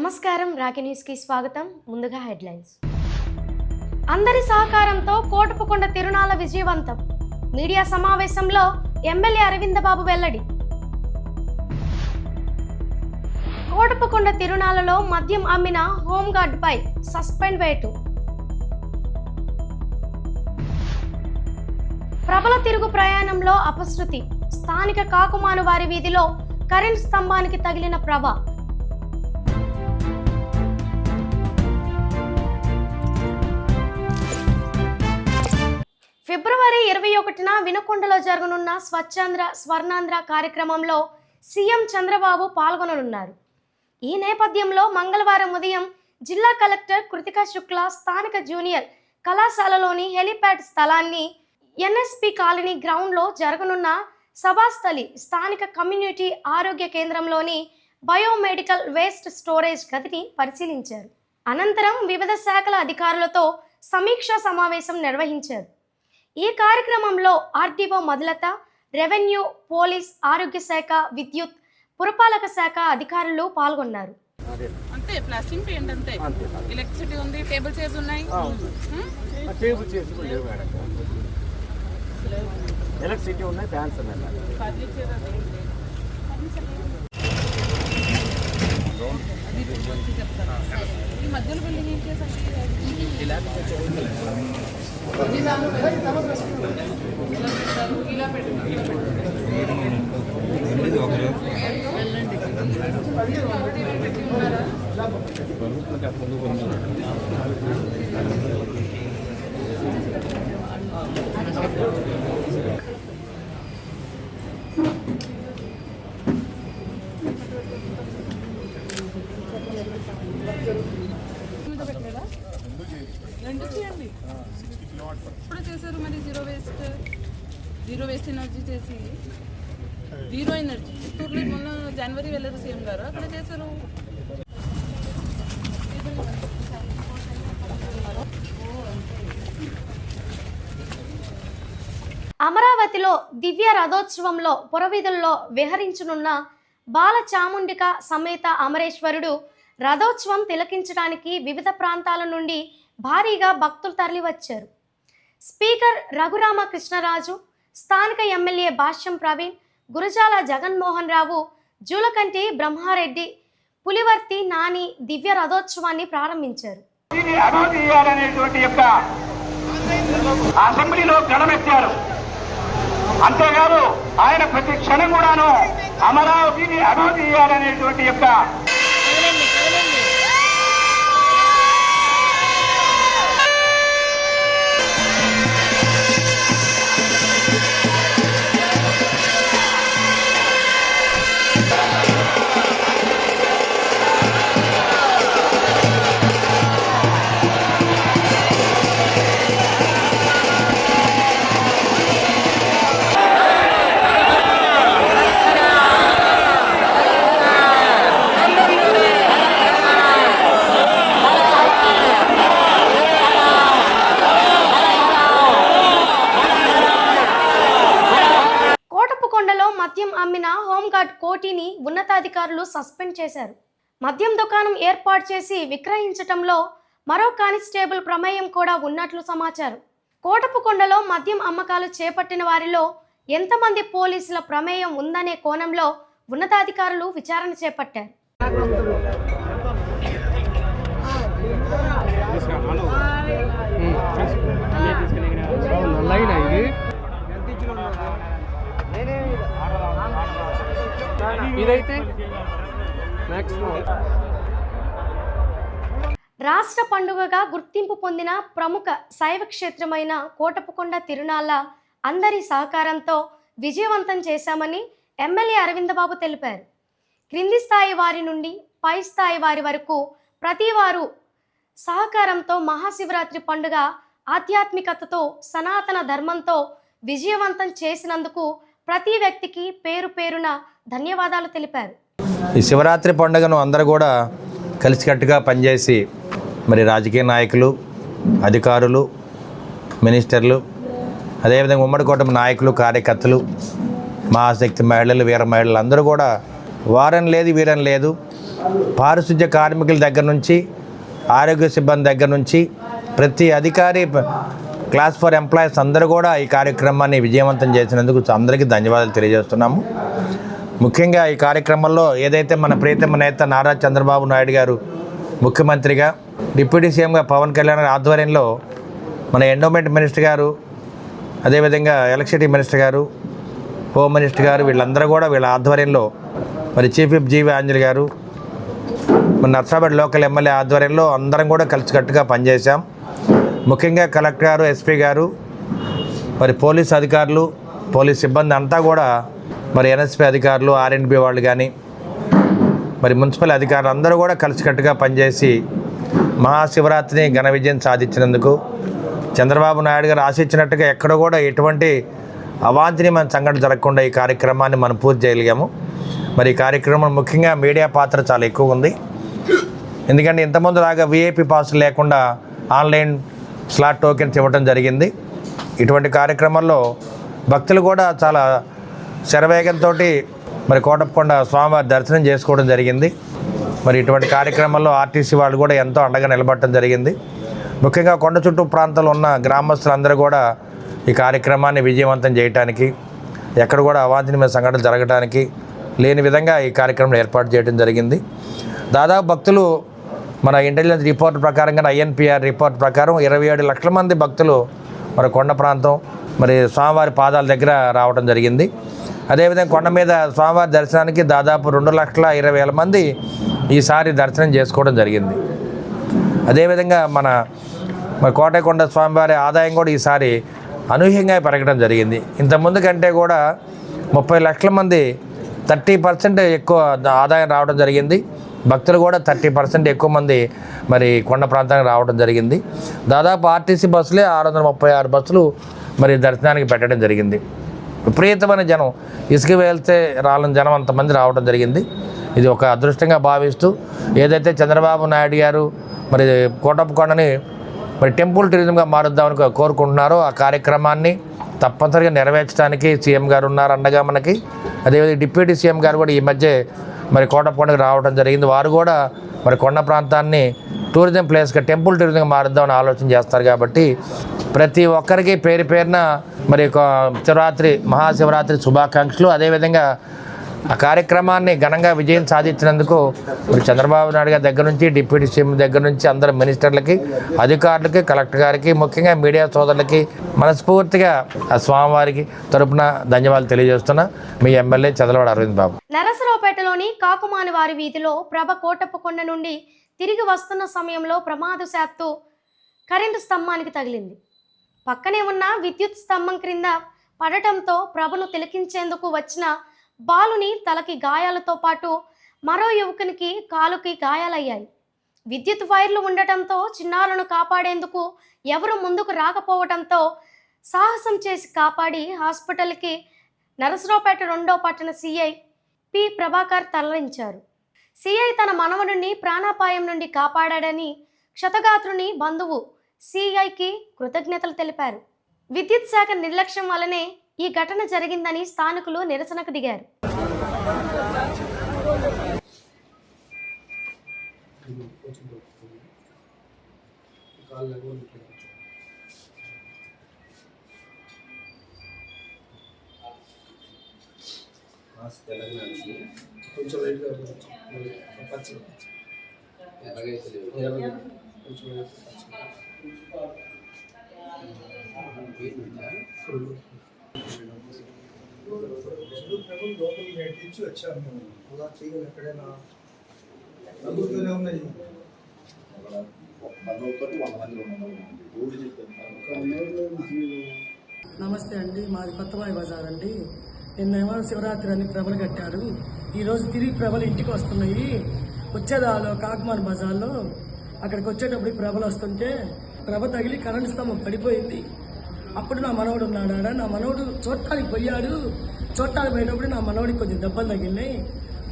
నమస్కారం, రాకి న్యూస్కి స్వాగతం. ముందుగా హెడ్లైన్స్. అందరి సహకారంతో కోటపుకొండ తిరునాళ్ల విజయవంతం. మీడియా సమావేశంలో ఎమ్మెల్యే అరవిందబాబు వెల్లడి. కోటపుకొండ తిరునాళ్లలో మద్యం అమ్మిన హోంగార్డుపై సస్పెండ్ వేటు. ప్రబల తిరుగు ప్రయాణంలో అపశృతి. స్థానిక కాకుమాను వారి వీధిలో కరెంట్ స్తంభానికి తగిలిన ప్రభ. ఫిబ్రవరి 21న వినుకొండలో జరగనున్న స్వచ్ఛాంధ్ర స్వర్ణాంధ్ర కార్యక్రమంలో సీఎం చంద్రబాబు పాల్గొననున్నారు. ఈ నేపథ్యంలో మంగళవారం ఉదయం జిల్లా కలెక్టర్ కృతికా శుక్లా స్థానిక జూనియర్ కళాశాలలోని హెలిప్యాడ్ స్థలాన్ని, ఎన్ఎస్పి కాలనీ గ్రౌండ్లో జరగనున్న సభాస్థలి, స్థానిక కమ్యూనిటీ ఆరోగ్య కేంద్రంలోని బయోమెడికల్ వేస్ట్ స్టోరేజ్ గదిని పరిశీలించారు. అనంతరం వివిధ శాఖల అధికారులతో సమీక్షా సమావేశం నిర్వహించారు. ఈ కార్యక్రమంలో ఆర్డీఓ మధులత, రెవెన్యూ, పోలీస్, ఆరోగ్య శాఖ, విద్యుత్, పురపాలక శాఖ అధికారులు పాల్గొన్నారు. అంతే, ప్లాస్టింగ్ పెయింట్ అంతే. ఎలక్ట్రిసిటీ ఉంది, టేబుల్ చైర్స్ ఉన్నాయి. ఎలక్ట్రిసిటీ ఉన్నాయి, ఫ్యాన్స్ ఉన్నాయి. ఈ మధ్యలో బిల్డింగ్ ఏం చేశారు? ఇలా రెండు చేయండి. ఇప్పుడు చేశారు మరి జీరో వేస్ట్ ఎనర్జీ చేసి జీరో ఎనర్జీ చిత్తూరులో మొన్న జనవరి వెళ్ళారు సీఎం గారు, అక్కడ చేశారు. అమరావతిలో దివ్య రథోత్సవంలో పురవీధుల్లో విహరించనున్న బాల చాముండిక సమేత అమరేశ్వరుడు రథోత్సవం తిలకించడానికి వివిధ ప్రాంతాల నుండి భారీగా భక్తులు తరలివచ్చారు. స్పీకర్ రఘురామకృష్ణరాజు, స్థానిక ఎమ్మెల్యే భాష్యం ప్రవీణ్, గురజాల జగన్మోహన్ రావు, జూలకంటి బ్రహ్మారెడ్డి, పులివర్తి నాని దివ్య రథోత్సవాన్ని ప్రారంభించారు. అసెంబ్లీలో గడమెత్తారు. అంతేకాదు ఆయన ప్రతి క్షణం కూడాను అమరావతిని అభివృద్ధి చేయాలనేటువంటి యొక్క మద్యం అమ్మిన హోంగార్డ్ కోటిని ఉన్నతాధికారులు సస్పెండ్ చేశారు. మద్యం దుకాణం ఏర్పాటు చేసి విక్రయించటంలో మరో కానిస్టేబుల్ ప్రమేయం కూడా ఉన్నట్లు సమాచారం. కోటపుకొండలో మద్యం అమ్మకాలు చేపట్టిన వారిలో ఎంతమంది పోలీసుల ప్రమేయం ఉందనే కోణంలో ఉన్నతాధికారులు విచారణ చేపట్టారు. రాష్ట్ర పండుగగా గుర్తింపు పొందిన ప్రముఖ శైవ క్షేత్రమైన కోటపుకొండ తిరునాళ్ల అందరి సహకారంతో విజయవంతం చేశామని ఎమ్మెల్యే అరవిందబాబు తెలిపారు. క్రింది స్థాయి వారి నుండి పై స్థాయి వారి వరకు ప్రతి వారు సహకారంతో మహాశివరాత్రి పండుగ ఆధ్యాత్మికతతో, సనాతన ధర్మంతో విజయవంతం చేసినందుకు ప్రతి వ్యక్తికి పేరు పేరున ధన్యవాదాలు తెలిపారు. ఈ శివరాత్రి పండుగను అందరూ కూడా కలిసికట్టుగా పనిచేసి మరి రాజకీయ నాయకులు, అధికారులు, మినిస్టర్లు, అదేవిధంగా ఉమ్మడి కూటమి నాయకులు, కార్యకర్తలు, మహాశక్తి మహిళలు, వీర మహిళలు అందరూ కూడా వారం లేదు వీరం లేదు పారిశుద్ధ్య కార్మికుల దగ్గర నుంచి ఆరోగ్య సిబ్బంది దగ్గర నుంచి ప్రతి అధికారి క్లాస్ 4 ఎంప్లాయీస్ అందరూ కూడా ఈ కార్యక్రమాన్ని విజయవంతం చేసినందుకు అందరికీ ధన్యవాదాలు తెలియజేస్తున్నాము. ముఖ్యంగా ఈ కార్యక్రమంలో ఏదైతే మన ప్రియతమ నేత నారా చంద్రబాబు నాయుడు గారు ముఖ్యమంత్రిగా, డిప్యూటీ సీఎంగా పవన్ కళ్యాణ్ గారి ఆధ్వర్యంలో మన ఎండోమెంట్ మినిస్టర్ గారు, అదేవిధంగా ఎలక్ట్రిసిటీ మినిస్టర్ గారు, హోమ్ మినిస్టర్ గారు, వీళ్ళందరూ కూడా వీళ్ళ ఆధ్వర్యంలో మరి చీఫ్ విప్ జీవి ఆంజనేయులు గారు, మన నర్సాపేట లోకల్ ఎమ్మెల్యే ఆధ్వర్యంలో అందరం కూడా కలిసికట్టుగా పనిచేశాం. ముఖ్యంగా కలెక్టర్ గారు, ఎస్పీ గారు, మరి పోలీస్ అధికారులు, పోలీస్ సిబ్బంది అంతా కూడా మరి ఎన్ఎస్పీ అధికారులు, ఆర్ఎండ్బి వాళ్ళు కానీ మరి మున్సిపల్ అధికారులు అందరూ కూడా కలిసికట్టుగా పనిచేసి మహాశివరాత్రిని ఘన విజయం సాధించినందుకు చంద్రబాబు నాయుడు గారు ఆశించినట్టుగా ఎక్కడ కూడా ఎటువంటి అవాంఛనీయమైన సంఘటన జరగకుండా ఈ కార్యక్రమాన్ని మనం పూర్తి చేయగలిగాము. మరి ఈ కార్యక్రమం ముఖ్యంగా మీడియా పాత్ర చాలా ఎక్కువ ఉంది. ఎందుకంటే ఇంతకుముందు లాగా విఐపి పాసులు లేకుండా ఆన్లైన్ స్లాట్ టోకెన్స్ ఇవ్వడం జరిగింది. ఇటువంటి కార్యక్రమాల్లో భక్తులు కూడా చాలా శరవేగంతో మరి కోటప్పకొండ స్వామివారి దర్శనం చేసుకోవడం జరిగింది. మరి ఇటువంటి కార్యక్రమాల్లో ఆర్టీసీ వాళ్ళు కూడా ఎంతో అండగా నిలబడటం జరిగింది. ముఖ్యంగా కొండ చుట్టూ ప్రాంతాల్లో ఉన్న గ్రామస్తులందరూ కూడా ఈ కార్యక్రమాన్ని విజయవంతం చేయడానికి, ఎక్కడ కూడా అవాంఛనీయమైన సంఘటనలు జరగడానికి లేని విధంగా ఈ కార్యక్రమం ఏర్పాటు చేయడం జరిగింది. దాదాపు భక్తులు మన ఇంటెలిజెన్స్ రిపోర్ట్ ప్రకారంగా, ఐఎన్పిఆర్ రిపోర్ట్ ప్రకారం 27 లక్షల మంది భక్తులు మరి కొండ ప్రాంతం మరి స్వామివారి పాదాల దగ్గర రావడం జరిగింది. అదేవిధంగా కొండ మీద స్వామివారి దర్శనానికి దాదాపు 2,20,000 మంది ఈసారి దర్శనం చేసుకోవడం జరిగింది. అదేవిధంగా మన కోటకొండ స్వామివారి ఆదాయం కూడా ఈసారి అనూహ్యంగా పెరగడం జరిగింది. ఇంతకుముందు కంటే కూడా 30 లక్షల మంది 30% ఎక్కువ ఆదాయం రావడం జరిగింది. భక్తులు కూడా 30% ఎక్కువ మంది మరి కొండ ప్రాంతానికి రావడం జరిగింది. దాదాపు ఆర్టీసీ బస్సులే 636 బస్సులు మరి దర్శనానికి పెట్టడం జరిగింది. విపరీతమైన జనం, ఇసుక వెళ్తే రాలని జనం అంతమంది రావడం జరిగింది. ఇది ఒక అదృష్టంగా భావిస్తూ ఏదైతే చంద్రబాబు నాయుడు గారు మరి కోటప్పకొండని మరి టెంపుల్ టూరిజంగా మారుద్దామని కోరుకుంటున్నారో ఆ కార్యక్రమాన్ని తప్పనిసరిగా నెరవేర్చడానికి సీఎం గారు ఉన్నారు అండగా మనకి. అదేవిధంగా డిప్యూటీ సీఎం గారు కూడా ఈ మధ్య మరి కోటప్పకొండకి రావడం జరిగింది. వారు కూడా మరి కొండ ప్రాంతాన్ని టూరిజం ప్లేస్గా, టెంపుల్ టూరిజంగా మారుద్దామని ఆలోచన చేస్తారు. కాబట్టి ప్రతి ఒక్కరికి పేరు పేరున మరి శివరాత్రి, మహాశివరాత్రి శుభాకాంక్షలు. అదేవిధంగా ఆ కార్యక్రమాన్ని ఘనంగా విజయం సాధించినందుకు మరి చంద్రబాబు నాయుడు గారి దగ్గర నుంచి, డిప్యూటీ సీఎం దగ్గర నుంచి అందరు మినిస్టర్లకి, అధికారులకి, కలెక్టర్ గారికి, ముఖ్యంగా మీడియా సోదరులకి మనస్ఫూర్తిగా ఆ స్వామివారికి తరపున ధన్యవాదాలు తెలియజేస్తున్నా. మీ ఎమ్మెల్యే చదలవాడ అరవింద్ బాబు. నరసరావుపేటలోని కాకుమాని వారి వీధిలో ప్రభ కోటప్పకొండ నుండి తిరిగి వస్తున్న సమయంలో ప్రమాదశాత్తు కరెంటు స్తంభానికి తగిలింది. పక్కనే ఉన్న విద్యుత్ స్తంభం క్రింద పడటంతో ప్రభను తిలకించేందుకు వచ్చిన బాలుని తలకి గాయాలతో పాటు మరో యువకునికి కాలుకి గాయాలయ్యాయి. విద్యుత్ వైర్లు ఉండటంతో చిన్నారులను కాపాడేందుకు ఎవరు ముందుకు రాకపోవడంతో సాహసం చేసి కాపాడి హాస్పిటల్కి నరసరావుపేట 2వ పట్టణ సిఐ పి ప్రభాకర్ తరలించారు. సిఐ తన మనవడిని ప్రాణాపాయం నుండి కాపాడాడని క్షతగాత్రుని బంధువు సిఐకి కృతజ్ఞతలు తెలిపారు. విద్యుత్ శాఖ నిర్లక్ష్యం వల్లనే ఈ ఘటన జరిగిందని స్థానికులు నిరసనకు దిగారు. నమస్తే అండి, మాది కొత్తబాయి బజార్ అండి. నిన్నేమో శివరాత్రి అని ప్రభలు కట్టారు. ఈరోజు తిరిగి ప్రభలు ఇంటికి వస్తున్నాయి. వచ్చేదాలో కాకుమాన్ బజార్లో అక్కడికి వచ్చేటప్పుడు ప్రభలు వస్తుంటే ప్రభ తగిలి కరెంటు స్తంభం పడిపోయింది. అప్పుడు నా మనవడు ఉన్నాడు ఆడ. నా మనవడు చూడటానికి పోయాడు. చూడటానికి పోయినప్పుడు నా మనవడికి కొంచెం దెబ్బలు తగిలినాయి.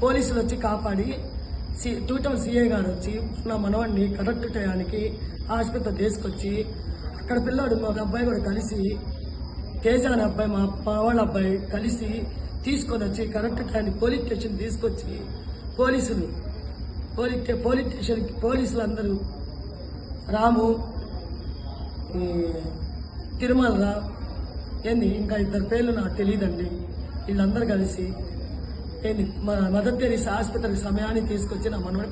పోలీసులు వచ్చి కాపాడి 2 టౌన్ సిఐ గారు వచ్చి నా మనవాడిని కరెక్ట్ టయానికి హాస్పిటల్ తీసుకొచ్చి అక్కడ పిల్లాడు మా అబ్బాయి కూడా కలిసి, తేజ అనే అబ్బాయి, మా వాళ్ళ అబ్బాయి కలిసి తీసుకొని వచ్చి కరెక్ట్ టయానికి పోలీస్ స్టేషన్ తీసుకొచ్చి పోలీసులు పోలీస్ స్టేషన్కి పోలీసులు అందరూ రాము, ఈ తిరుమల ఏంది ఇంకా ఇద్దరు పేర్లు నాకు తెలియదండి. వీళ్ళందరూ కలిసి ఏంది మదర్ తెరీసా ఆసుపత్రికి సమయానికి తీసుకొచ్చి నా మనవడు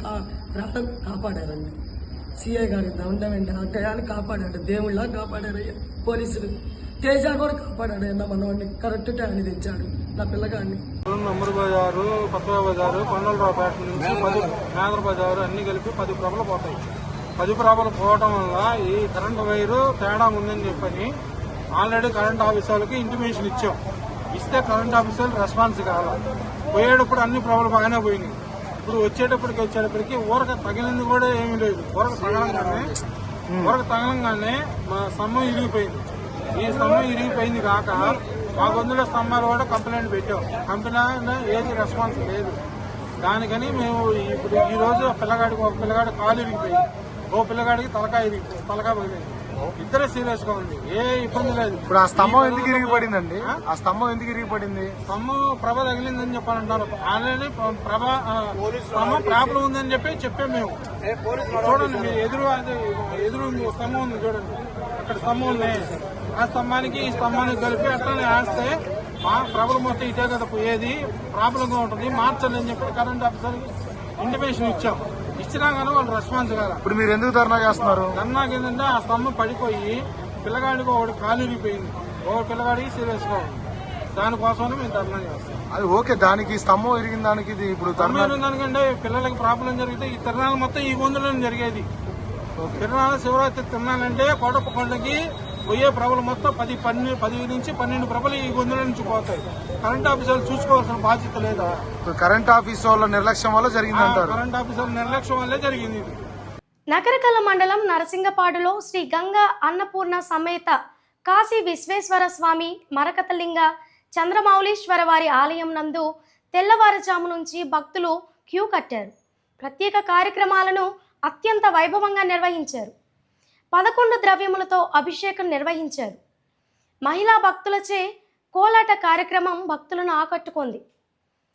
ప్రాణం కాపాడారండి. సిఐ గారి దండం వెంట ఆ టయాన్ని కాపాడాడు, దేవుళ్ళ కాపాడారయ్యా. పోలీసులు తేజ కూడా కాపాడాడు అన్న మనవాడిని, కరెక్ట్ టయాన్ని తెచ్చాడు నా పిల్లగాడిని. నంబర్ బజారు, కొత్త బజారు, కొండలరావుపేట నుంచి 10 మేదర బజారు అన్ని కలిపి 10 ప్రభలు పోతాయి. 10 ప్రభలు పోవటం వల్ల ఈ కరెంటు వైరు తేడా ఉందని చెప్పని ఆల్రెడీ కరెంట్ ఆఫీస్ వాళ్ళకి ఇంటిమేషన్ ఇచ్చాం. ఇస్తే కరెంట్ ఆఫీస్ వాళ్ళు రెస్పాన్స్ కావాలి. పోయేటప్పుడు అన్ని ప్రభలు బాగానే పోయినాయి. ఇప్పుడు వచ్చేటప్పటికి ఊరక తగిలింది కూడా ఏమీ లేదు. ఊరక తగలంగానే మా స్తంభం ఇరిగిపోయింది. ఈ స్తంభం ఇరిగిపోయింది కాక మా గొంతుల స్తంభాలు కూడా కంప్లైంట్ పెట్టాం. కంప్లైంట్ ఏది రెస్పాన్స్ లేదు. దానికని మేము ఇప్పుడు ఈ రోజు ఒక పిల్లగాడి కాలు ఇరిగిపోయింది, ఓ పిల్లగాడికి తలకాయ పగిలింది. ఇద్దరే సీరియస్ గా ఉంది, ఏ ఇబ్బంది లేదు. ఇప్పుడు ఆ స్తంభం ఎందుకు ఇరిగిపడిందండి? ఆ స్తంభం ఎందుకు ఇరిగిపడింది? స్తంభం ప్రభ తగిలిందని చెప్పాలంటారు. ఆల్రెడీ స్తంభం ప్రాబ్లం ఉందని చెప్పాం మేము. చూడండి, మీరు ఎదురు స్తంభం ఉంది చూడండి, అక్కడ స్తంభం ఉంది. ఆ స్తంభానికి ఈ స్తంభానికి కలిపి అట్లనే వేస్తే మా ప్రభలు మొత్తం ఇటే కదా పోయేది, ప్రాబ్లం గా ఉంటుంది, మార్చండి అని చెప్పి కరెంట్ ఆఫీసర్కి ఇంటిమేషన్ ఇచ్చాం. ఇచ్చినా కానీ వాళ్ళు రెస్పాన్స్ కదా. ఇప్పుడు మీరు ఎందుకు ధర్నా చేస్తున్నారు? ధర్నాకి ఏంటంటే ఆ స్తంభం పడిపోయి పిల్లగాడికి ఒకటి కాలు ఇరిగిపోయింది, ఒక పిల్లగాడికి సీరియస్ గా ఉంది. దానికోసమే మేము ధర్నా చేస్తాం. అది ఓకే, దానికి స్తంభం ఇరిగిన దానికి ఇది ఇప్పుడు దానికంటే పిల్లలకి ప్రాబ్లం జరిగితే ఈ తిరణాలు మొత్తం ఈ గొంతులోనే జరిగేది. తిరణాలు శివరాత్రి తిరణాలంటే కోటప్ప కొండకి పోయే ప్రభలు మొత్తం 10 నుంచి 12 ప్రభలు ఈ గొంతుల నుంచి పోతాయి. కరెంట్ ఆఫీసర్లు చూసుకోవాల్సిన బాధ్యత లేదా? కరెంట్ ఆఫీస్ వాళ్ళ నిర్లక్ష్యం వల్ల జరిగిందంటారు. కరెంట్ ఆఫీసర్ల నిర్లక్ష్యం వల్లే జరిగింది. నకరకల్ల మండలం నరసింగపాడులో శ్రీ గంగా అన్నపూర్ణ సమేత కాశీ విశ్వేశ్వర స్వామి మరకతలింగ చంద్రమౌళీశ్వర వారి ఆలయం నందు తెల్లవారుజాము నుంచి భక్తులు క్యూ కట్టారు. ప్రత్యేక కార్యక్రమాలను అత్యంత వైభవంగా నిర్వహించారు. 11 ద్రవ్యములతో అభిషేకం నిర్వహించారు. మహిళా భక్తులచే కోలాట కార్యక్రమం భక్తులను ఆకట్టుకుంది.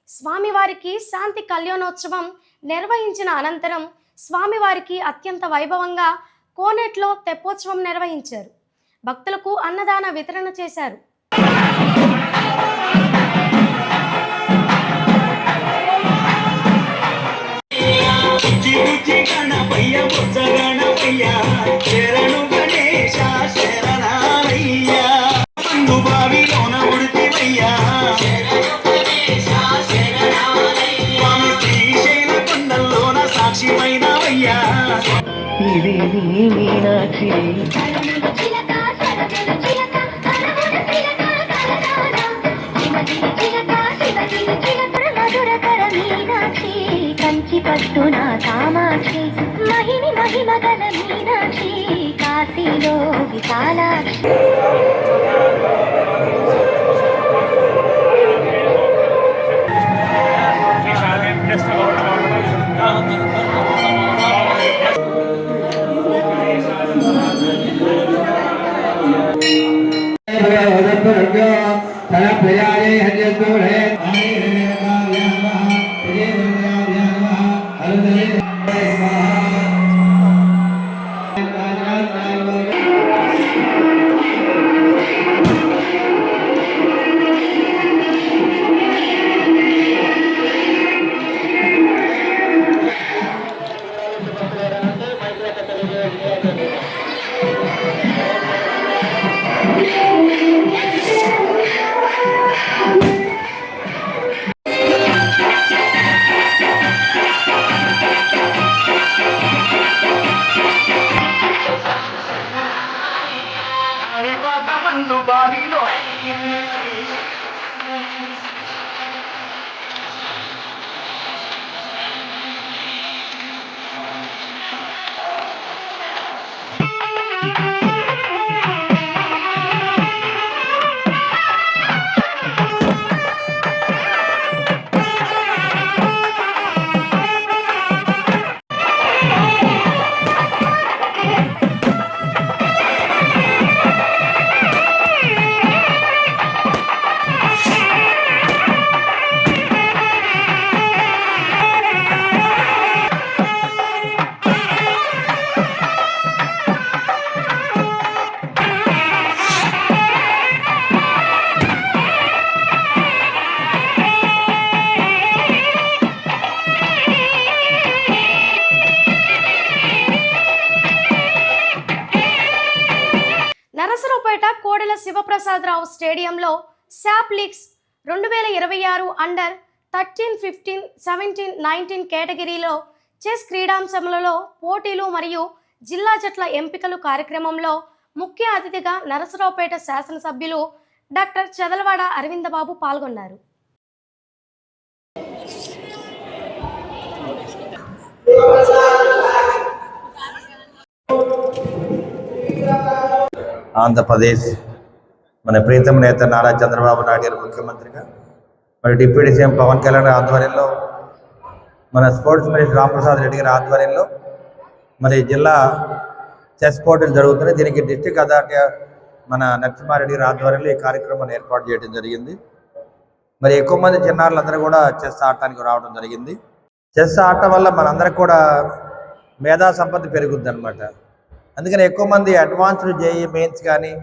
స్వామివారికి శాంతి కళ్యాణోత్సవం నిర్వహించిన అనంతరం స్వామివారికి అత్యంత వైభవంగా కోనేట్లో తెప్పోత్సవం నిర్వహించారు. భక్తులకు అన్నదాన వితరణ చేశారు. కంచి పట్టున కామాక్షి మహిని మహిమ గల మీనాక్షి కాశీలో విశాలాక్షి. శివప్రసాదరావు స్టేడియంలో శాప్ లీగ్స్ 2026 అండర్ 13, 15, 17, 19 కేటగిరీలో చెస్ క్రీడాంశములలో పోటీలు మరియు జిల్లా జట్ల ఎంపికలు కార్యక్రమంలో ముఖ్య అతిథిగా నరసరావుపేట శాసనసభ్యులు డాక్టర్ చదలవాడ అరవిందబాబు పాల్గొన్నారు. ఆంధ్రప్రదేశ్ మన ప్రీతం నేత నారా చంద్రబాబు నాయుడు గారు ముఖ్యమంత్రిగా, మరి డిప్యూటీ సీఎం పవన్ కళ్యాణ్ ఆధ్వర్యంలో, మన స్పోర్ట్స్ మినిస్టర్ రాంప్రసాద్ రెడ్డి గారి ఆధ్వర్యంలో మరి జిల్లా చెస్ పోటీలు జరుగుతున్నాయి. దీనికి డిస్ట్రిక్ట్ అథారిటీ మన నరసింహారెడ్డి గారి ఆధ్వర్యంలో ఈ కార్యక్రమాన్ని ఏర్పాటు చేయడం జరిగింది. మరి ఎక్కువ మంది చిన్నారులందరూ కూడా చెస్ ఆడటానికి రావడం జరిగింది. చెస్ ఆడటం వల్ల మనందరికి కూడా మేధా సంపత్తి పెరుగుద్ది అనమాట. అందుకని ఎక్కువ మంది అడ్వాన్స్డ్ జేఈ మెయిన్స్ కానీ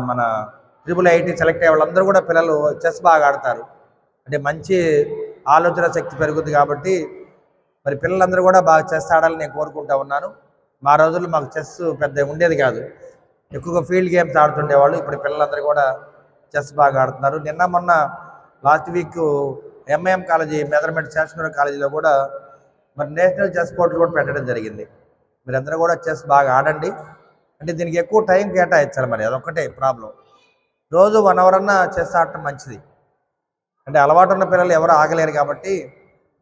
మన IIIT సెలెక్ట్ అయ్యే వాళ్ళందరూ కూడా పిల్లలు చెస్ బాగా ఆడతారు. అంటే మంచి ఆలోచన శక్తి పెరుగుద్ది కాబట్టి మరి పిల్లలందరూ కూడా బాగా చెస్ ఆడాలని నేను కోరుకుంటా ఉన్నాను. మా రోజుల్లో మాకు చెస్ పెద్ద ఉండేది కాదు, ఎక్కువగా ఫీల్డ్ గేమ్స్ ఆడుతుండేవాళ్ళు. ఇప్పుడు పిల్లలందరూ కూడా చెస్ బాగా ఆడుతున్నారు. నిన్న మొన్న last week MIM college measurement Shasanur కాలేజీలో కూడా మరి నేషనల్ చెస్ పోటీలు కూడా పెట్టడం జరిగింది. మీరందరూ కూడా చెస్ బాగా ఆడండి. అంటే దీనికి ఎక్కువ టైం కేటాయించాలి, మరి అదొక్కటే ప్రాబ్లం. రోజు 1 అవర్ అన్నా చెస్ ఆడటం మంచిది. అంటే అలవాటు ఉన్న పిల్లలు ఎవరు ఆగలేరు కాబట్టి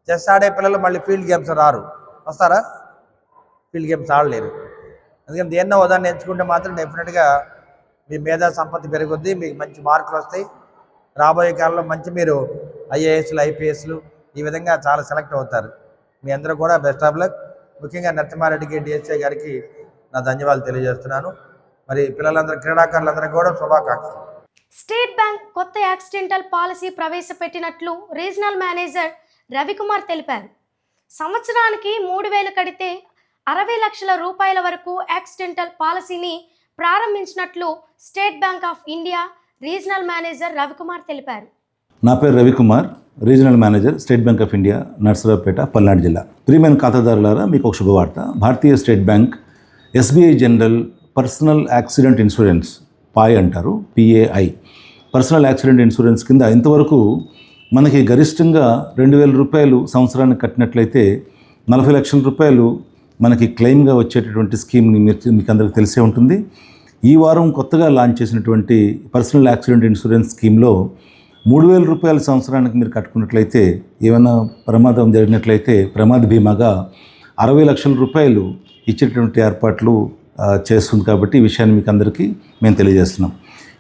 చెస్ ఆడే పిల్లలు మళ్ళీ ఫీల్డ్ గేమ్స్ రారు, వస్తారా? ఫీల్డ్ గేమ్స్ ఆడలేరు. అందుకని దేన్నో ఉదాహరణ ఎంచుకుంటే మాత్రం డెఫినెట్గా మీ మేధా సంపత్తి పెరుగుద్ది, మీకు మంచి మార్కులు వస్తాయి. రాబోయే కాలంలో మంచి మీరు IASలు IPSలు ఈ విధంగా చాలా సెలెక్ట్ అవుతారు. మీ అందరూ కూడా బెస్ట్ ఆఫ్ లక్. ముఖ్యంగా నరసింహారెడ్డికి DSI గారికి నా ధన్యవాదాలు తెలియజేస్తున్నాను. మరి పిల్లలందరూ క్రీడాకారులందరికీ కూడా శుభాకాంక్షలు. స్టేట్ బ్యాంక్ కొత్త యాక్సిడెంటల్ పాలసీ ప్రవేశపెట్టినట్లు రీజనల్ మేనేజర్ రవికుమార్ తెలిపారు. సంవత్సరానికి 3,000 కడితే 60 లక్షల రూపాయల వరకు యాక్సిడెంటల్ పాలసీని ప్రారంభించినట్లు State Bank of India regional manager Ravikumar తెలిపారు. నా పేరు Ravikumar, regional manager State Bank of India, Narasaraopet, Palnadu జిల్లా. ప్రియమైన ఖాతాదారులారా, మీకు ఒక శుభవార్త. భారతీయ State Bank SBI general personal accident insurance, PAI అంటారు, PAI, పర్సనల్ యాక్సిడెంట్ ఇన్సూరెన్స్ కింద ఇంతవరకు మనకి గరిష్టంగా 2,000 రూపాయలు సంవత్సరానికి కట్టినట్లయితే 40 లక్షల రూపాయలు మనకి క్లెయిమ్గా వచ్చేటటువంటి స్కీమ్ని మీకు అందరికీ తెలిసే ఉంటుంది. ఈ వారం కొత్తగా లాంచ్ చేసినటువంటి పర్సనల్ యాక్సిడెంట్ ఇన్సూరెన్స్ స్కీమ్లో 3,000 రూపాయల సంవత్సరానికి మీరు కట్టుకున్నట్లయితే, ఏమైనా ప్రమాదం జరిగినట్లయితే ప్రమాద బీమాగా 60 లక్షల రూపాయలు ఇచ్చేటటువంటి ఏర్పాట్లు చేస్తుంది. కాబట్టి ఈ విషయాన్ని మీకు అందరికీ మేము తెలియజేస్తున్నాం.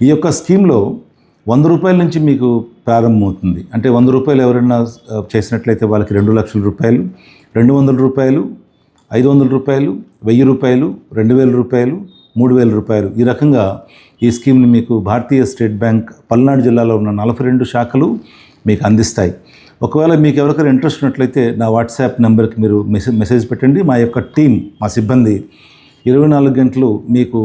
ఈ యొక్క స్కీమ్లో 100 రూపాయల నుంచి మీకు ప్రారంభమవుతుంది. అంటే 100 రూపాయలు ఎవరైనా చేసినట్లయితే వాళ్ళకి 2 లక్షల రూపాయలు, 200 రూపాయలు, 500 రూపాయలు, 1000 రూపాయలు, 2,000 రూపాయలు, 3,000 రూపాయలు. ఈ రకంగా ఈ స్కీమ్ని మీకు భారతీయ స్టేట్ బ్యాంక్ పల్నాడు జిల్లాలో ఉన్న 42 శాఖలు మీకు అందిస్తాయి. ఒకవేళ మీకు ఎవరికైనా ఇంట్రెస్ట్ ఉన్నట్లయితే నా వాట్సాప్ నెంబర్కి మీరు మెసేజ్ పెట్టండి. మా యొక్క టీం, మా సిబ్బంది 24 గంటలు మీకు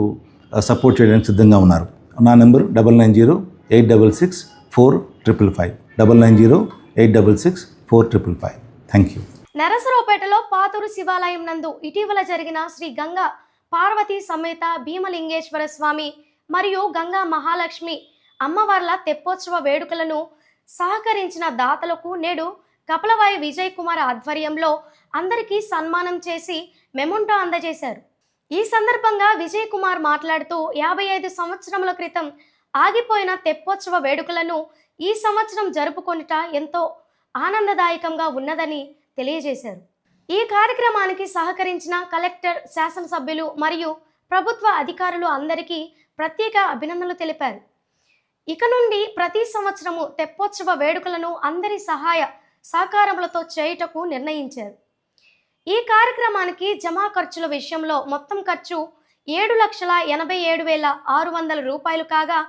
సపోర్ట్ చేయడానికి సిద్ధంగా ఉన్నారు. నా నెంబర్ 9908664555, 9908664555. Thank you. నరసరావుపేటలో పాతూరు శివాలయం నందు ఇటీవల జరిగిన శ్రీ గంగా పార్వతీ సమేత భీమలింగేశ్వర స్వామి మరియు గంగా మహాలక్ష్మి అమ్మవార్ల తెప్పోత్సవ వేడుకలను సహకరించిన దాతలకు నేడు కపలవాయి విజయ్ కుమార్ ఆధ్వర్యంలో అందరికీ సన్మానం చేసి మెమొంటో అందజేశారు. ఈ సందర్భంగా విజయ్ కుమార్ మాట్లాడుతూ 55 సంవత్సరముల క్రితం ఆగిపోయిన తెప్పోత్సవ వేడుకలను ఈ సంవత్సరం జరుపుకొనుట ఎంతో ఆనందదాయకంగా ఉన్నదని తెలియజేశారు. ఈ కార్యక్రమానికి సహకరించిన కలెక్టర్, శాసనసభ్యులు మరియు ప్రభుత్వ అధికారులు అందరికీ ప్రత్యేక అభినందనలు తెలిపారు. ఇక నుండి ప్రతి సంవత్సరము తెప్పోత్సవ వేడుకలను అందరి సహాయ సహకారములతో చేయుటకు నిర్ణయించారు. ఈ కార్యక్రమానికి జమా ఖర్చుల విషయంలో మొత్తం ఖర్చు 7,87,600 రూపాయలు కాగా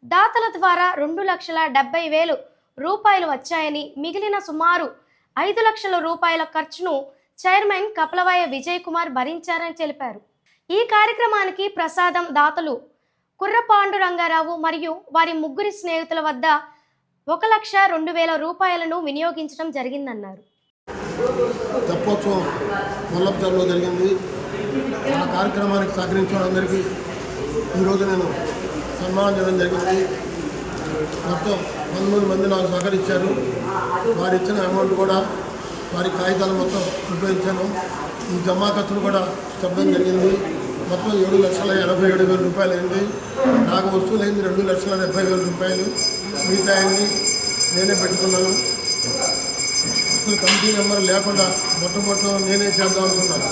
దాతల ద్వారా 2,70,000 రూపాయలు వచ్చాయని, మిగిలిన సుమారు 5 లక్షల రూపాయల ఖర్చును చైర్మన్ కపలవాయ విజయ్ కుమార్ భరించారని తెలిపారు. ఈ కార్యక్రమానికి ప్రసాదం దాతలు కుర్రపాండు రంగారావు మరియు వారి ముగ్గురి స్నేహితుల వద్ద 1,02,000 రూపాయలను వినియోగించడం జరిగిందన్నారు. తెప్పోత్సవం వల్లభచర్లో జరిగింది. ఆ కార్యక్రమానికి సహకరించిన అందరికీ ఈరోజు నేను సన్మానం చేయడం జరిగింది. మొత్తం 13 మంది నాకు సహకరించారు. వారు ఇచ్చిన అమౌంట్ కూడా వారి కాగితాలు మొత్తం ఉపయోగించాను. ఈ జమా ఖర్చులు కూడా చెప్పడం జరిగింది. మొత్తం 7,87,000 రూపాయలు అయింది. నాకు వస్తువులైంది 2,70,000 రూపాయలు. మిగతా అన్ని నేనే పెట్టుకున్నాను. అసలు కమిటీ నెంబర్ లేకుండా మొట్టమొదటి నేనే చేద్దాం అనుకున్నాను.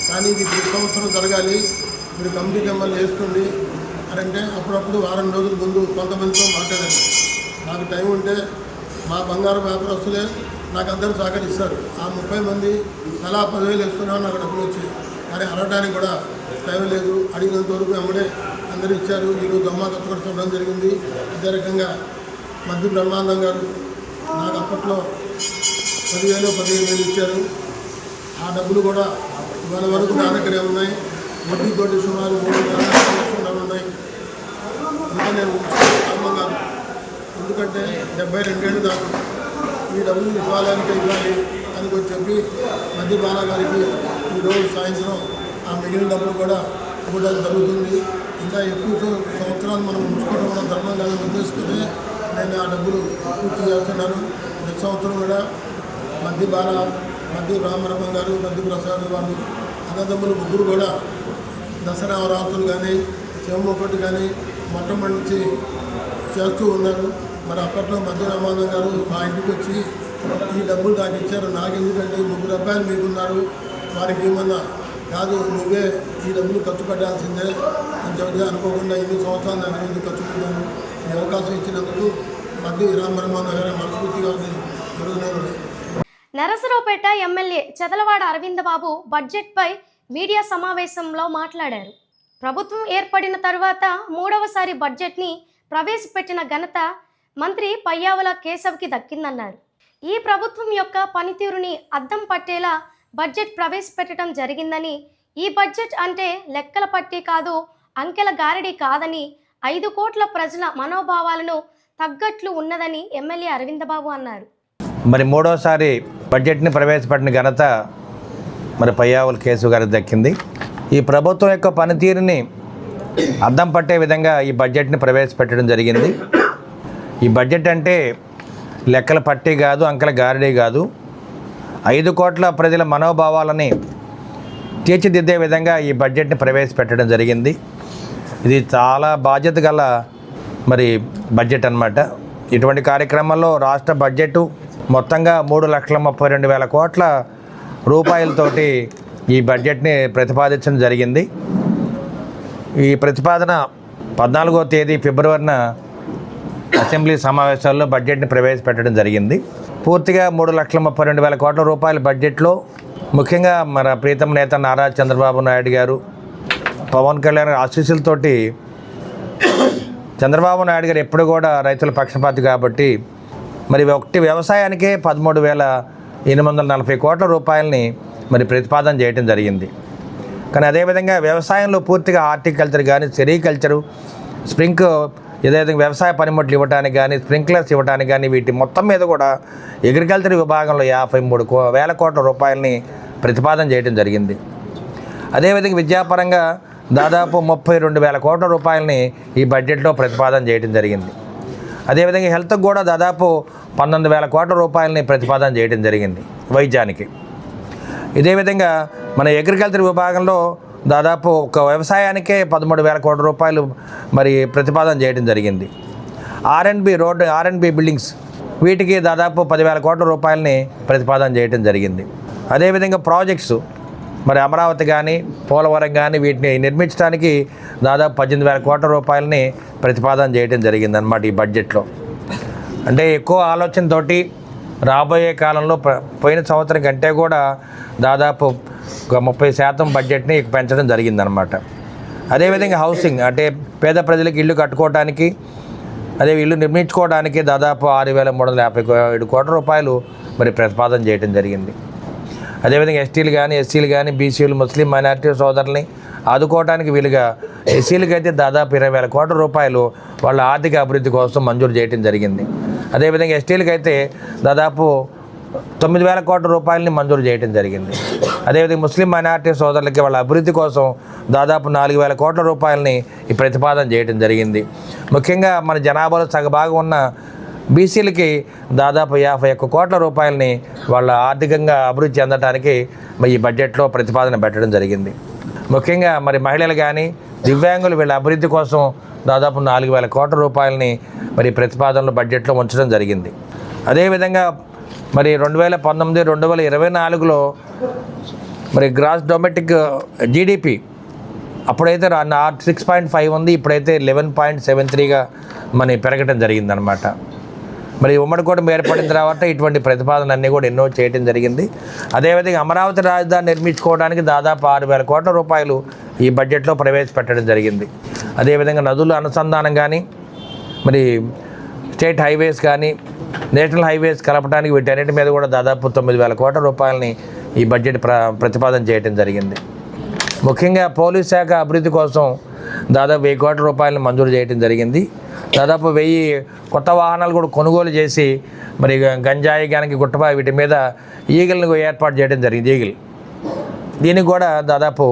కానీ ఇది ప్రతి సంవత్సరం జరగాలి, మీరు కమిటీ నెంబర్లు వేసుకోండి అని అంటే అప్పుడప్పుడు వారం రోజుల ముందు కొంతమందితో మాట్లాడాను. నాకు టైం ఉంటే మా బంగారు వ్యాపారస్తులే నాకు అందరూ సహకరిస్తారు. ఆ 30 మంది తలా 10,000 వేసుకున్నాను, నాకు డబ్బులు వచ్చాయి. కానీ అడగడానికి కూడా టైం లేదు. అడిగినంత వరకు వెంబడే అందరూ ఇచ్చారు. ఈరోజు జమ్మా ఖర్చు కూడా చూడడం జరిగింది. అదే రకంగా మధ్య బ్రహ్మానందం గారు నాకు అప్పట్లో 10,000 ఇచ్చారు. ఆ డబ్బులు కూడా ఇవాళ వరకు నా దగ్గరే ఉన్నాయి. వడ్డీతోటి సుమారు 3,00,000 ఉన్నాయి. ఇంకా నేను కారణం కాదు, ఎందుకంటే 72 ఏళ్ళు దాకా ఈ డబ్బులు ఇవ్వాలని అని చెప్పి మధ్య బాల గారికి ఈరోజు సాయంత్రం ఆ మిగిలిన డబ్బులు కూడా ఇవ్వడం జరుగుతుంది. ఇంకా ఎక్కువ సంవత్సరాలు మనం ఉంచుకోవడం కూడా ధర్మం కాదని ఉద్దేశిస్తే నేను ఆ డబ్బులు పూర్తి చేస్తున్నాను. ప్రతి సంవత్సరం కూడా మధ్య రామరమ్మ గారు, మధ్య ప్రసాద్ వాళ్ళు అన్నదమ్ములు ముగ్గురు కూడా దసరా నవరాత్రులు కానీ శివమొక్కటి కానీ మొట్టమొదటి నుంచి చేస్తూ ఉన్నారు. మరి అప్పట్లో మధ్య రామానందం గారు మా ఇంటికి వచ్చి ఈ డబ్బులు నాకు ఇచ్చారు. నాకు ఎందుకంటే 3 అబ్బాయిలు మీకున్నారు, వారికి ఏమన్నా కాదు, నువ్వే ఈ డబ్బులు ఖర్చు పెట్టాల్సిందే అని చెప్పి అనుకోకుండా ఇన్ని సంవత్సరాలు దగ్గర నుంచి ఖర్చు పెట్టాను. ఈ అవకాశం ఇచ్చినందుకు మధ్య రామరమ్మ గారు మనస్ఫూర్తిగా జరుగుతున్నాను. నరసరావుపేట ఎమ్మెల్యే చెదలవాడ అరవిందబాబు బడ్జెట్పై మీడియా సమావేశంలో మాట్లాడారు. ప్రభుత్వం ఏర్పడిన తర్వాత 3వసారి బడ్జెట్ని ప్రవేశపెట్టిన ఘనత మంత్రి పయ్యావుల కేశవ్కి దక్కిందన్నారు. ఈ ప్రభుత్వం యొక్క పనితీరుని అద్దం పట్టేలా బడ్జెట్ ప్రవేశపెట్టడం జరిగిందని, ఈ బడ్జెట్ అంటే లెక్కల పట్టి కాదు, అంకెల గారడి కాదని, 5 కోట్ల ప్రజల మనోభావాలను తగ్గట్లు ఉన్నదని ఎమ్మెల్యే అరవిందబాబు అన్నారు. మరి 3వసారి బడ్జెట్ని ప్రవేశపెట్టిన ఘనత మరి పయ్యావుల కేశవ్ గారికి దక్కింది. ఈ ప్రభుత్వం యొక్క పనితీరుని అద్దం పట్టే విధంగా ఈ బడ్జెట్ని ప్రవేశపెట్టడం జరిగింది. ఈ బడ్జెట్ అంటే లెక్కల పట్టి కాదు, అంకెల గారడీ కాదు, 5 కోట్ల ప్రజల మనోభావాలని తీర్చిదిద్దే విధంగా ఈ బడ్జెట్ని ప్రవేశపెట్టడం జరిగింది. ఇది చాలా బాధ్యత గల మరి బడ్జెట్ అన్నమాట. ఇటువంటి కార్యక్రమంలో రాష్ట్ర బడ్జెట్ మొత్తంగా 3,32,000 కోట్ల రూపాయలతోటి ఈ బడ్జెట్ని ప్రతిపాదించడం జరిగింది. ఈ ప్రతిపాదన 14వ తేదీ ఫిబ్రవరిన అసెంబ్లీ సమావేశాల్లో బడ్జెట్ని ప్రవేశపెట్టడం జరిగింది. పూర్తిగా 3,32,000 కోట్ల రూపాయల బడ్జెట్లో ముఖ్యంగా మన ప్రీతం నేత నారా చంద్రబాబు నాయుడు గారు, పవన్ కళ్యాణ్ ఆశీస్సులతోటి చంద్రబాబు నాయుడు గారు ఎప్పుడు కూడా రైతుల పక్షపాతి కాబట్టి మరి ఒకటి వ్యవసాయానికే 13,840 కోట్ల రూపాయలని మరి ప్రతిపాదన చేయడం జరిగింది. కానీ అదేవిధంగా వ్యవసాయంలో పూర్తిగా హార్టికల్చర్ కానీ, సెరికల్చరు, ఏదైతే వ్యవసాయ పనిముట్లు ఇవ్వడానికి కానీ, స్ప్రింక్లర్స్ ఇవ్వడానికి కానీ, వీటి మొత్తం మీద కూడా అగ్రికల్చర్ విభాగంలో 53,000 కోట్ల రూపాయలని ప్రతిపాదన చేయడం జరిగింది. అదేవిధంగా విద్యాపరంగా దాదాపు 32,000 కోట్ల రూపాయలని ఈ బడ్జెట్లో ప్రతిపాదన చేయడం జరిగింది. అదేవిధంగా హెల్త్కి కూడా దాదాపు 19,000 కోట్ల రూపాయలని ప్రతిపాదన చేయడం జరిగింది వైద్యానికి. ఇదే విధంగా మన అగ్రికల్చర్ విభాగంలో దాదాపు ఒక వ్యవసాయానికే 13,000 కోట్ల రూపాయలు మరి ప్రతిపాదన చేయడం జరిగింది. ఆర్ఎండ్బి బిల్డింగ్స్ వీటికి దాదాపు 10,000 కోట్ల రూపాయలని ప్రతిపాదన చేయడం జరిగింది. అదేవిధంగా ప్రాజెక్ట్స్ మరి అమరావతి కానీ, పోలవరం కానీ వీటిని నిర్మించడానికి దాదాపు 18,000 కోట్ల రూపాయలని ప్రతిపాదన చేయడం జరిగింది అన్నమాట ఈ బడ్జెట్లో. అంటే ఎక్కువ ఆలోచనతోటి రాబోయే కాలంలో పోయిన సంవత్సరం కంటే కూడా దాదాపు ఒక 30% బడ్జెట్ని పెంచడం జరిగిందనమాట. అదేవిధంగా హౌసింగ్ అంటే పేద ప్రజలకు ఇల్లు కట్టుకోవడానికి, అదే ఇల్లు నిర్మించుకోవడానికి దాదాపు 6,357 కోట్ల రూపాయలు మరి ప్రతిపాదన చేయడం జరిగింది. అదేవిధంగా ఎస్టీలు కానీ, ఎస్సీలు కానీ, బీసీలు, ముస్లిం మైనారిటీ సోదరుల్ని ఆదుకోవడానికి వీలుగా ఎస్సీలకి అయితే దాదాపు 20,000 కోట్ల రూపాయలు వాళ్ళ ఆర్థిక అభివృద్ధి కోసం మంజూరు చేయడం జరిగింది. అదేవిధంగా ఎస్టీలకి అయితే దాదాపు 9,000 కోట్ల రూపాయలని మంజూరు చేయడం జరిగింది. అదేవిధంగా ముస్లిం మైనారిటీ సోదరులకి వాళ్ళ అభివృద్ధి కోసం దాదాపు 4,000 కోట్ల రూపాయలని ఈ ప్రతిపాదన చేయడం జరిగింది. ముఖ్యంగా మన జనాభాలో సగభాగం ఉన్న బీసీలకి దాదాపు 51 కోట్ల రూపాయలని వాళ్ళ ఆర్థికంగా అభివృద్ధి చెందడానికి ఈ బడ్జెట్లో ప్రతిపాదన పెట్టడం జరిగింది. ముఖ్యంగా మరి మహిళలు కానీ దివ్యాంగులు వీళ్ళ అభివృద్ధి కోసం దాదాపు 4,000 కోట్ల రూపాయలని మరి ప్రతిపాదనలో బడ్జెట్లో ఉంచడం జరిగింది. అదేవిధంగా మరి 2019-2024లో మరి గ్రాస్ డొమెస్టిక్ జీడిపి అప్పుడైతే 6.5 ఉంది, ఇప్పుడైతే 11.73గా మరి పెరగడం జరిగిందనమాట. మరి ఉమ్మడి కూటమి ఏర్పడిన తర్వాత ఇటువంటి ప్రతిపాదనలన్నీ కూడా ఎన్నో చేయడం జరిగింది. అదేవిధంగా అమరావతి రాజధాని నిర్మించుకోవడానికి దాదాపు 6,000 కోట్ల రూపాయలు ఈ బడ్జెట్లో ప్రవేశపెట్టడం జరిగింది. అదేవిధంగా నదుల అనుసంధానం కానీ మరి స్టేట్ హైవేస్ కానీ నేషనల్ హైవేస్ కలపడానికి వీటన్నిటి మీద కూడా దాదాపు 9,000 కోట్ల రూపాయలని ఈ బడ్జెట్ ప్రతిపాదన చేయడం జరిగింది. ముఖ్యంగా పోలీస్ శాఖ అభివృద్ధి కోసం దాదాపు 1,000 కోట్ల రూపాయలను మంజూరు చేయడం జరిగింది. దాదాపు 1000 కొత్త వాహనాలు కూడా కొనుగోలు చేసి మరి గంజాయి గానికి గుట్టపాయి వీటి మీద ఈగల్ని ఏర్పాటు చేయడం జరిగింది. ఈగిల్ దీనికి కూడా దాదాపు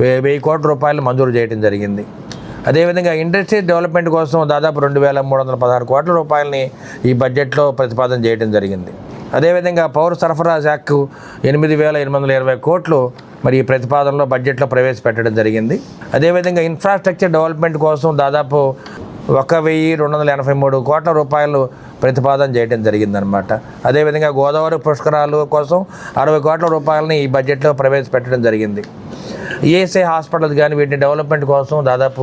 1,000 కోట్ల రూపాయలు మంజూరు చేయడం జరిగింది. అదేవిధంగా ఇండస్ట్రీ డెవలప్మెంట్ కోసం దాదాపు 2,316 కోట్ల రూపాయలని ఈ బడ్జెట్లో ప్రతిపాదన చేయడం జరిగింది. అదేవిధంగా పౌర సరఫరా శాఖకు 8,820 కోట్లు మరి ఈ ప్రతిపాదనలో బడ్జెట్లో ప్రవేశపెట్టడం జరిగింది. అదేవిధంగా ఇన్ఫ్రాస్ట్రక్చర్ డెవలప్మెంట్ కోసం దాదాపు 1,283 కోట్ల రూపాయలు ప్రతిపాదన చేయడం జరిగిందనమాట. అదేవిధంగా గోదావరి పుష్కరాలు కోసం 60 కోట్ల రూపాయలని ఈ బడ్జెట్లో ప్రవేశపెట్టడం జరిగింది. ఈఎస్ఐ హాస్పిటల్స్ కానీ వీటిని డెవలప్మెంట్ కోసం దాదాపు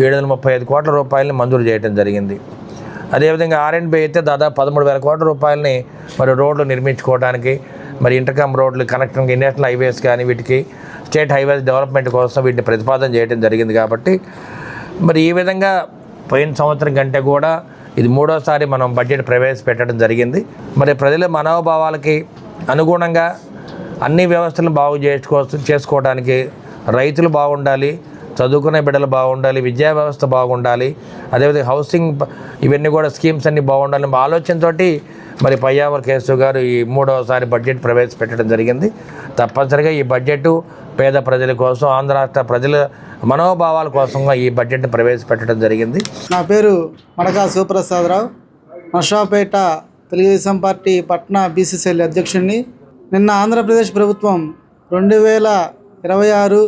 735 కోట్ల రూపాయలని మంజూరు చేయడం జరిగింది. అదేవిధంగా R&B అయితే దాదాపు 13,000 కోట్ల రూపాయలని మరి రోడ్లు నిర్మించుకోవడానికి మరి ఇంటర్కమ్ రోడ్లు కనెక్టింగ్ నేషనల్ హైవేస్ కానీ వీటికి స్టేట్ హైవేస్ డెవలప్మెంట్ కోసం వీటిని ప్రతిపాదన చేయడం జరిగింది. కాబట్టి మరి ఈ విధంగా పోయిన సంవత్సరం కంటే కూడా ఇది 3వసారి మనం బడ్జెట్ ప్రవేశపెట్టడం జరిగింది. మరి ప్రజల మనోభావాలకి అనుగుణంగా అన్ని వ్యవస్థలను బాగు చేసుకోవడానికి రైతులు బాగుండాలి, చదువుకునే బిడ్డలు బాగుండాలి, విద్యా వ్యవస్థ బాగుండాలి, అదేవిధంగా హౌసింగ్ ఇవన్నీ కూడా స్కీమ్స్ అన్నీ బాగుండాలి ఆలోచనతో మరి పయ్యావల కేశవ్ గారు ఈ 3వసారి బడ్జెట్ ప్రవేశపెట్టడం జరిగింది. తప్పనిసరిగా ఈ బడ్జెట్ పేద ప్రజల కోసం ఆంధ్ర రాష్ట్ర ప్రజల మనోభావాల కోసంగా ఈ బడ్జెట్ని ప్రవేశపెట్టడం జరిగింది. నా పేరు మడకా శివప్రసాదరావు, నర్సాపేట తెలుగుదేశం పార్టీ పట్నా బీసీసీఎల్ అధ్యక్షుడిని. నిన్న ఆంధ్రప్రదేశ్ ప్రభుత్వం 2026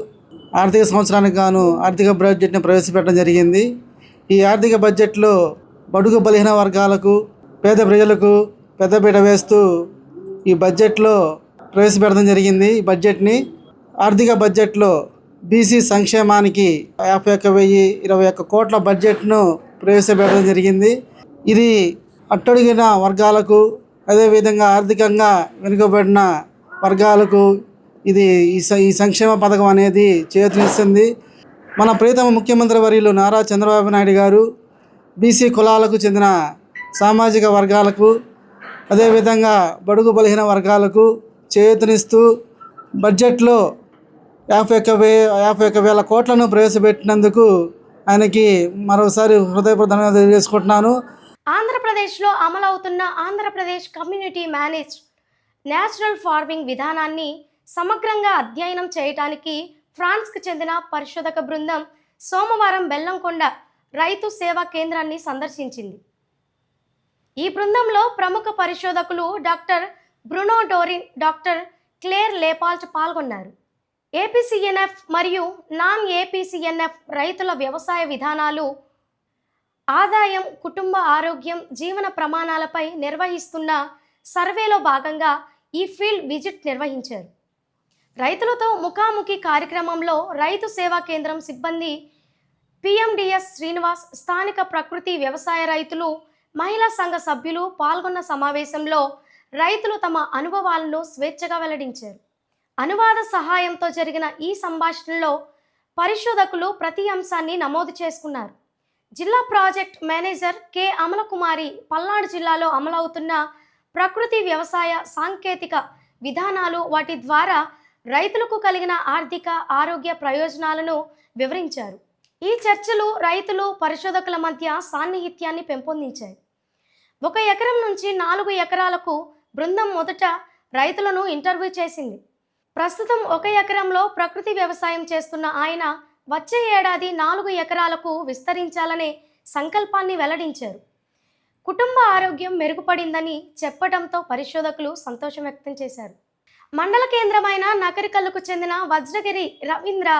ఆర్థిక సంవత్సరానికి గాను ఆర్థిక బడ్జెట్ని ప్రవేశపెట్టడం జరిగింది. ఈ ఆర్థిక బడ్జెట్లో బడుగు బలహీన వర్గాలకు పేద ప్రజలకు పెద్దపీట వేస్తూ ఈ బడ్జెట్లో ప్రవేశపెట్టడం జరిగింది. ఈ బడ్జెట్ని ఆర్థిక బడ్జెట్లో బీసీ సంక్షేమానికి 51,021 కోట్ల బడ్జెట్ను ప్రవేశపెట్టడం జరిగింది. ఇది అట్టడుగిన వర్గాలకు అదేవిధంగా ఆర్థికంగా వెనుకబడిన వర్గాలకు ఇది ఈ సంక్షేమ పథకం అనేది చేయూతనిస్తుంది. మన ప్రియతమ ముఖ్యమంత్రి వర్యులు నారా చంద్రబాబు నాయుడు గారు బీసీ కులాలకు చెందిన సామాజిక వర్గాలకు అదేవిధంగా బడుగు బలహీన వర్గాలకు చేయూతనిస్తూ బడ్జెట్లో 51,000 కోట్లను ప్రవేశపెట్టినందుకు ఆయనకి మరోసారి హృదయపూర్వక ధన్యవాదాలు తెలియజేసుకుంటున్నాను. ఆంధ్రప్రదేశ్లో అమలవుతున్న Andhra Pradesh community managed natural farming విధానాన్ని సమగ్రంగా అధ్యయనం చేయడానికి ఫ్రాన్స్కు చెందిన పరిశోధక బృందం సోమవారం బెల్లంకొండ రైతు సేవా కేంద్రాన్ని సందర్శించింది. ఈ బృందంలో ప్రముఖ పరిశోధకులు డాక్టర్ బ్రునో డోరిన్, డాక్టర్ క్లేర్ లేపాల్ట్ పాల్గొన్నారు. ఏపీసీఎన్ఎఫ్ మరియు నాన్ ఏపీసీఎన్ఎఫ్ రైతుల వ్యవసాయ విధానాలు, ఆదాయం, కుటుంబ ఆరోగ్యం, జీవన ప్రమాణాలపై నిర్వహిస్తున్న సర్వేలో భాగంగా ఈ ఫీల్డ్ విజిట్ నిర్వహించారు. రైతులతో ముఖాముఖి కార్యక్రమంలో రైతు సేవా కేంద్రం సిబ్బంది పిఎండిఎస్ శ్రీనివాస్, స్థానిక ప్రకృతి వ్యవసాయ రైతులు, మహిళా సంఘ సభ్యులు పాల్గొన్న సమావేశంలో రైతులు తమ అనుభవాలను స్వేచ్ఛగా వెల్లడించారు. అనువాద సహాయంతో జరిగిన ఈ సంభాషణలో పరిశోధకులు ప్రతి అంశాన్ని నమోదు చేసుకున్నారు. జిల్లా project manager K Amalakumari Palnadu జిల్లాలో అమలవుతున్న ప్రకృతి వ్యవసాయ సాంకేతిక విధానాలు, వాటి ద్వారా రైతులకు కలిగిన ఆర్థిక ఆరోగ్య ప్రయోజనాలను వివరించారు. ఈ చర్చలు రైతులు పరిశోధకుల మధ్య సాన్నిహిత్యాన్ని పెంపొందించాయి. 1 ఎకరం నుంచి 4 ఎకరాలకు బృందం మొదట రైతులను ఇంటర్వ్యూ చేసింది. ప్రస్తుతం 1 ఎకరంలో ప్రకృతి వ్యవసాయం చేస్తున్న ఆయన వచ్చే ఏడాది 4 ఎకరాలకు విస్తరించాలనే సంకల్పాన్ని వెల్లడించారు. కుటుంబ ఆరోగ్యం మెరుగుపడిందని చెప్పడంతో పరిశోధకులు సంతోషం వ్యక్తం చేశారు. మండల కేంద్రమైన నకరికల్లుకు చెందిన Vajragiri Ravindra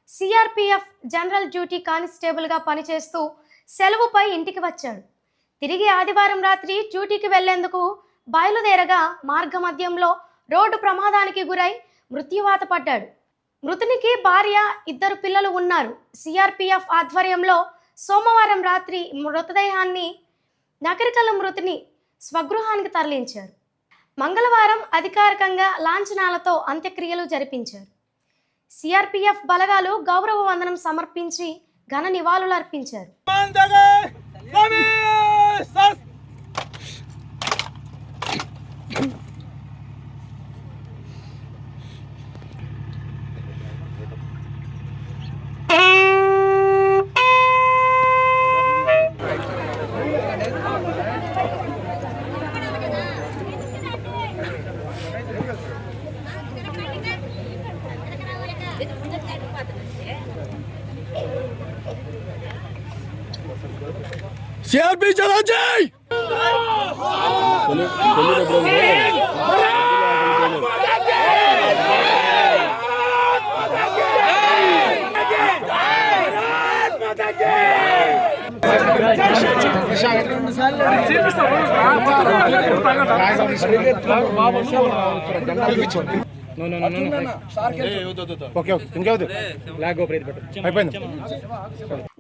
CRPF general duty కానిస్టేబుల్గా పనిచేస్తూ సెలవుపై ఇంటికి వచ్చాడు. తిరిగి ఆదివారం రాత్రి డ్యూటీకి వెళ్లేందుకు బయలుదేరగా మార్గమధ్యంలో రోడ్డు ప్రమాదానికి గురై మృత్యువాత పడ్డాడు. మృతునికి భార్య, 2 పిల్లలు ఉన్నారు. సిఆర్పిఎఫ్ ఆధ్వర్యంలో సోమవారం రాత్రి మృతదేహాన్ని నకరికల్లు మృతిని స్వగృహానికి తరలించారు. మంగళవారం అధికారికంగా లాంఛనాలతో అంత్యక్రియలు జరిపించారు. సిఆర్పిఎఫ్ బలగాలు గౌరవ వందనం సమర్పించి ఘన నివాళులు అర్పించారు. సిఆర్పి చలో జై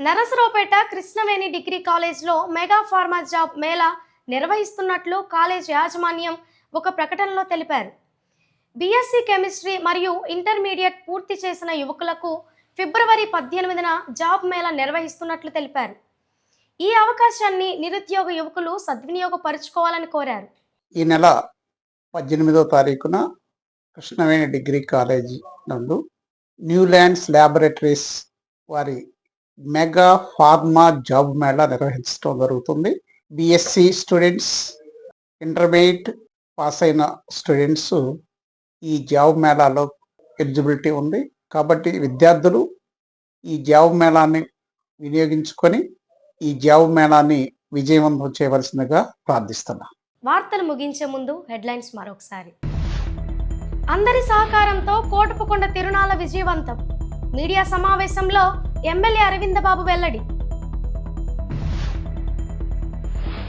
నరసరావుపేట కృష్ణవేణి డిగ్రీ కాలేజ్లో మెగా ఫార్మా జాబ్ మేళా నిర్వహిస్తున్నట్లు కాలేజ్ యాజమాన్యం ఒక ప్రకటనలో తెలిపారు. బీఎస్సీ కెమిస్ట్రీ మరియు ఇంటర్మీడియట్ పూర్తి చేసిన యువకులకు ఫిబ్రవరి 18న జాబ్ మేళా నిర్వహిస్తున్నట్లు తెలిపారు. ఈ అవకాశాన్ని నిరుద్యోగ యువకులు సద్వినియోగపరుచుకోవాలని కోరారు. ఈ నెల 18వ తారీఖున కృష్ణవేణి డిగ్రీ కాలేజీ నందు న్యూల్యాండ్స్ ల్యాబొరేటరీస్ వారి మెగా ఫార్మా జాబ్ మేళా నిర్వహించడం జరుగుతుంది. బిఎస్సి స్టూడెంట్స్, ఇంటర్మీడియట్ పాస్ అయిన స్టూడెంట్స్ ఈ జాబ్ మేళాలో ఎలిజిబిలిటీ ఉంది. కాబట్టి విద్యార్థులు ఈ జాబ్ మేళాన్ని వినియోగించుకొని ఈ జాబ్ మేళాన్ని విజయవంతం చేయవలసిందిగా ప్రార్థిస్తున్నా. వార్తలు ముగించే ముందు హెడ్లైన్స్ మరొకసారి. అందరి సహకారంతో కోటపుకొండ తిరునాళ్ల విజయవంతం. మీడియా సమావేశంలో ఎమ్మెల్యే అరవిందబాబు వెల్లడి.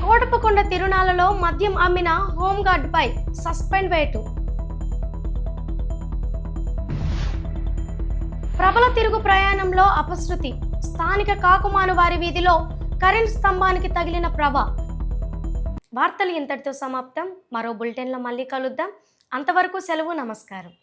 కోటపుకొండ తిరునాళ్లలో మద్యం అమ్మిన హోంగార్డుపై సస్పెండ్ వేటు. ప్రబల తిరుగు ప్రయాణంలో అపశృతి. స్థానిక కాకుమాను వారి వీధిలో కరెంట్ స్తంభానికి తగిలిన ప్రభ. వార్తలు ఇంతటితో సమాప్తం. మరో బులెటిన్లో మళ్ళీ కలుద్దాం. అంతవరకు సెలవు. నమస్కారం.